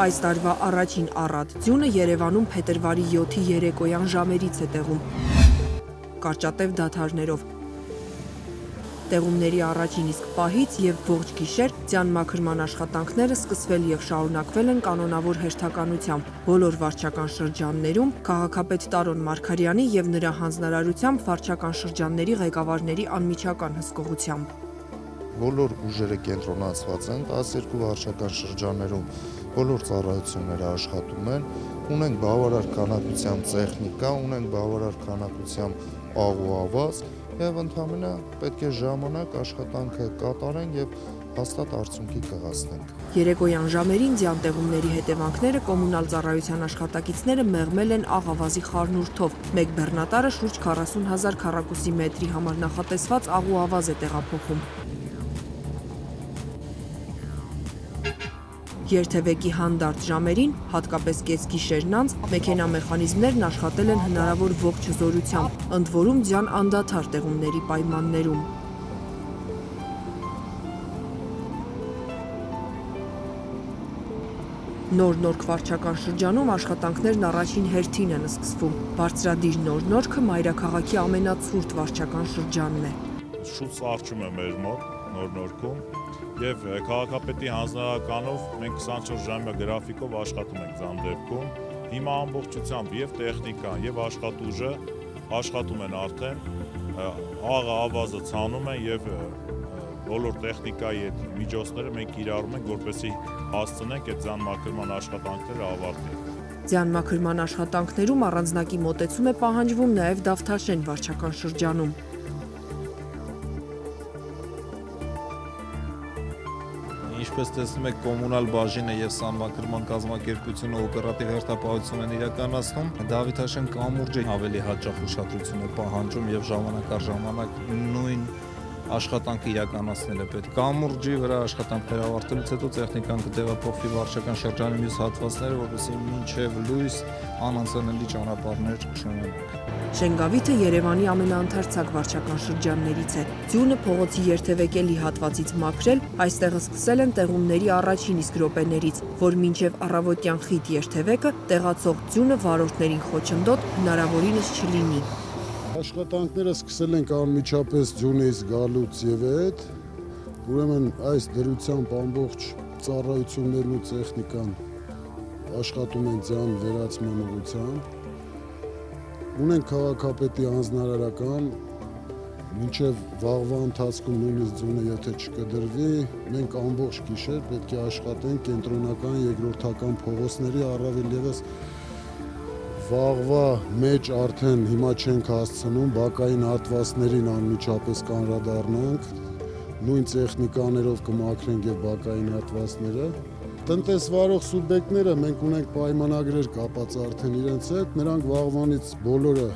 Այս տարվա առաջին առատ ձյունը Երևանում փետրվարի 7-ի երեկոյան ժամերից է տեղում։ Կարճատև դադարներով։ Տեղումների առաջին իսկ պահից եւ ողջ գիշեր ձյան մաքրման աշխատանքները սկսվել եւ շարունակվել են կանոնավոր հերթականությամբ բոլոր վարչական շրջաններում, քաղաքապետ Տարոն Մարգարյանի եւ նրա հանձնարարությամբ վարչական շրջանների ղեկավարների անմիջական հսկողությամբ։ Բոլոր ուժերը կենտրոնացված են 12 վարչական շրջաններում, բոլոր ծառայությունները աշխատում են, ունենք բավարար քանակությամբ տեխնիկա, ունենք բավարար քանակությամբ աղ ու ավազ եւ ընդհանրապես պետք է ժամանակ աշխատանքը կատարենք եւ հաստատ արդյունքի կհասնենք։ Երեկոյան ժամերին ձյան տեղումների հետևանքները կոմունալ ծառայության աշխատակիցները մեղմել են աղավազի խառնուրդով։ Մեկ բեռնատարը շուրջ 40,000 քառակուսի մետրի համար նախատեսված աղ ու ավազ է տեղափոխում։ Երթևեկի հանդարտ ժամերին, հատկապես կեսգիշերն անց, մեքենամեխանիզմներն աշխատել են հնարավոր ողջ հզորությամբ, ընդ որում ձյան անդադար տեղումների պայմաններում։ Նոր վարչական շրջանում աշխատանքներն առաջին հերթին են սկսվում։ Բարձրադիր Նոր-Նորքը մայրաքաղաքի ամենացուրտ վարչական շրջանն է։ Շուտ սարճում է մեր մոտ Նոր-Նորքում եւ քաղաքապետի հանձնարարականով մենք 24 ժամյա գրաֆիկով աշխատում ենք ձան դեպքում։ Հիմա ամբողջությամբ եւ տեխնիկան եւ աշխատուժը աշխատում են արդեն, աղը ավազը ցանում են եւ բոլոր տեխնիկայի այդ միջոցները մենք կիրառում ենք, որպեսզի հասցնենք այդ ձյան մաքրման աշխատանքները ավարտին։ Ձյան մաքրման աշխատանքներում առանձնակի մոտեցում է պահանջվում նաեւ Դավթաշեն վարչական շրջանում։ Ինչպես տեսնում եք, կոմունալ բաժինը եւ սանմաքրման կազմակերպությունը օպերատիվ հերթապահություն են իրականացնում։ Դավթաշեն կամուրջը ավելի հաճախ ուշադրություն է պահանջում եւ ժամանակ առ ժամանակ նույն աշխատանքը իրականացնել է պետք։ Կամուրջի վրա աշխատանքները ավարտելուց հետո տեխնիկան կտեղափոխվի վարչական շրջանի մյուս հատվածները, որովհետեւ մինչեւ լույս անանցանելի ճանապարհներ չունենանք։ Շենգավիթը Երևանի ամենաընթերցակ վարչական շրջաններից է։ Ձյունը փողոցի երթևեկելի հատվածից մաքրել, այստեղ սկսել են տեղումների առաջին իսկ րոպեներից, որ մինչև առավոտյան խիտ երթևեկը տեղացող ձյունը վարորդներին խոչընդոտ հնարավորինս չլինի։ Աշխատանքները սկսել ենք անմիջապես ձյունից գալուց եւ այդ, ուրեմն այս դրությամբ ամբողջ ծառայություններն ու տեխնիկան աշխատում են ձյան վերացման ուղղությամբ։ Ունենք քաղաքապետի հանձնարարական, մինչև վաղվա ընթացքում նույնիսկ ձյունը եթե չկդրվի, մենք ամբողջ գիշեր պետք է աշխատենք կենտրոնական երկրորդական փողոցների առավել ևս վաղվա մեջ արդեն հիմա չենք հասցնում, բակային հատվածներին անմիջապես կանրադառնանք, նույն տեխնիկաներով կմաքրենք եւ բակային հատվածները։ Տնտեսվարող սուբյեկտները մենք ունենք պայմանագրեր կապած արդեն իրենց հետ, նրանք վաղվանից բոլորը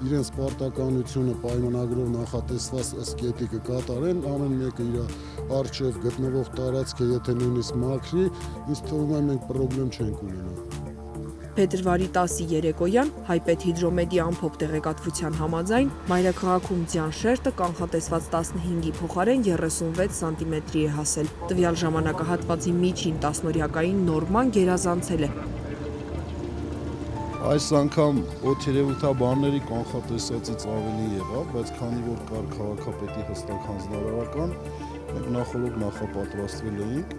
իրենց պարտականությունը պայմանագրով նախատեսված ըստ կետի կկատարեն, ամեն մեկը իր առջև գտնվող տարածքը եթե նույնիսկ մաքրի, ինձ թվում է մենք խնդրեմ չենք ունենա։ Փետրվարի 10-ի երեկոյան Հայպեթհիդրոմեդի ամփոփ տեղեկատվության համաձայն մայրաքաղաքում ձյան շերտը կանխատեսված 15-ի փոխարեն 36 սանտիմետրի է հասել։ Տվյալ ժամանակահատվածի միջին 10-օրյակային նորման գերազանցել է։ Այս անգամ օդերևութաբանների կանխատեսածից ավելի եղավ, բայց քանի որ կար քաղաքապետի հստակ հանձնարարական, մենք նախօրոք նախապատրաստվել էինք։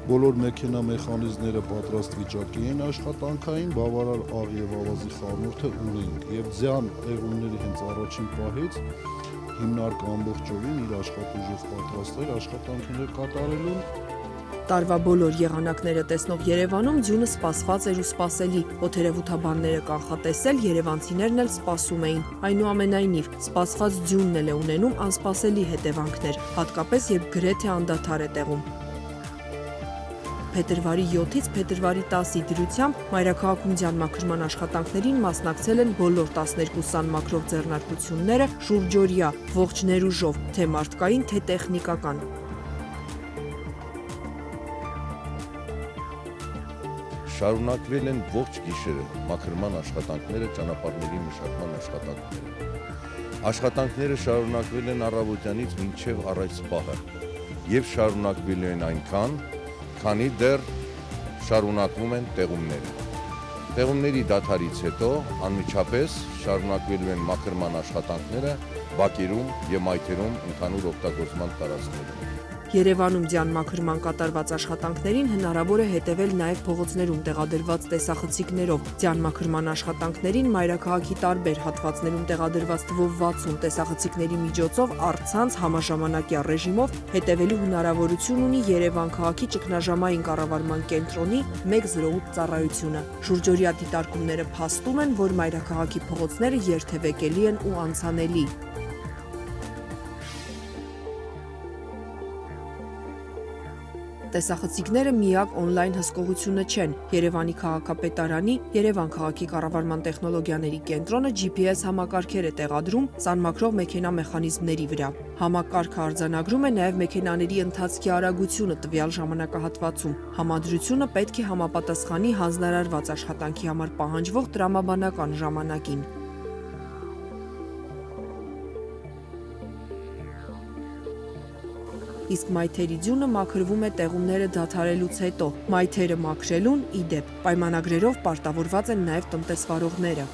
Բոլոր մեքենամեխանիզմները պատրաստ վիճակի են աշխատանքային, բավարար աղ եւ ավազի խառնուրդը ունենք եւ ձյան տեղումների հենց առաջին պահից հիմնարկ ամբողջովին իր աշխատուժով պատրաստել աշխատանքները կատարելուն։ Տարվա բոլոր եղանակները տեսնող Երևանում ձյունը սպասված էր ու սպասելի։ Օդերևութաբանները կանխատեսել, երևանցիներն էլ սպասում էին։ Այնուամենայնիվ, սպասված ձյունն էլ է ունենում անսպասելի հետևանքներ, հատկապես երբ գրեթե անդադար է տեղում։ Փետրվարի 7-ից փետրվարի 10-ի դրությամբ մայրաքաղաքում ձյան մաքրման աշխատանքներին մասնակցել են բոլոր 12 սանմաքրող ձեռնարկությունները շուրջօրյա, ողջ ներուժով, թե մարդկային, թե տեխնիկական։ Շարունակվել են ողջ գիշերը մաքրման աշխատանքները, ճանապարհների մշակման աշխատանքները։ Աշխատանքները շարունակվել են առավոտյանից մինչև առայց պահը եւ շարունակվելու են այնքան, քանի դեռ շարունակվում են տեղումները։ Տեղումների դադարից հետո անմիջապես շարունակվելու են մաքրման աշխատանքները Բաքերում եւ Մայթերում ընդհանուր օգտագործման տարածքներում։ Երևանում ձյան մաքրման կատարված աշխատանքներին հնարավոր է հետևել նաև փողոցներում տեղադրված տեսախցիկներով։ Ձյան մաքրման աշխատանքներին մայրաքաղաքի տարբեր հատվածներում տեղադրված թվով 60 տեսախցիկների միջոցով առցանց համաժամանակյա ռեժիմով հետևելու հնարավորություն ունի Երևան քաղաքի ճգնաժամային կառավարման կենտրոնի 108 ծառայությունը։ Շուրջօրյա դիտարկումները փաստում են, որ մայրաքաղաքի փողոցները երթևեկելի են ու անցանելի։ Տեսախցիկները միակ օնլայն հսկողությունը չեն։ Երևանի քաղաքապետարանի Երևան քաղաքի կառավարման տեխնոլոգիաների կենտրոնը GPS համակարգեր է տեղադրում սանմակրող մեքենա մեխանիզմների վրա։ Համակարգը արձանագրում է նաև մեքենաների ընթացքի արագությունը տվյալ ժամանակահատվածում։ Համադրությունը պետք է համապատասխանի հանձնարարված աշխատանքի համար պահանջվող տրամաբանական ժամանակին։ Իսկ մայթերի ձյունը մաքրվում է տեղումները դադարելուց հետո։ Մայթերը մաքրելուն, ի դեպ, պայմանագրերով պարտավորված են նաև տնտեսվարողները։